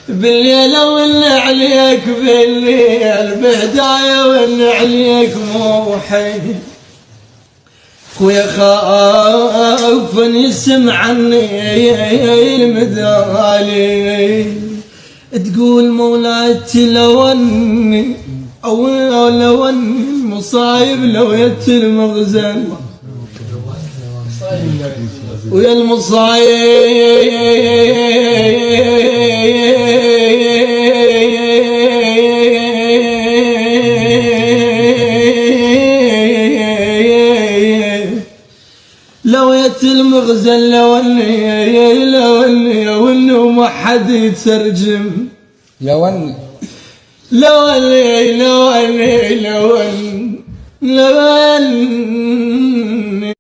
بالليل وان عليك بالليل بهدايا وان عليك موحي خويا خاف يسمع عني المدالي تقول مولاتي لو اني او لو اني المصايب لو يت المغزل ويا المصايب لو يت المغزل لو اني وما حد يترجم لو اني لو اني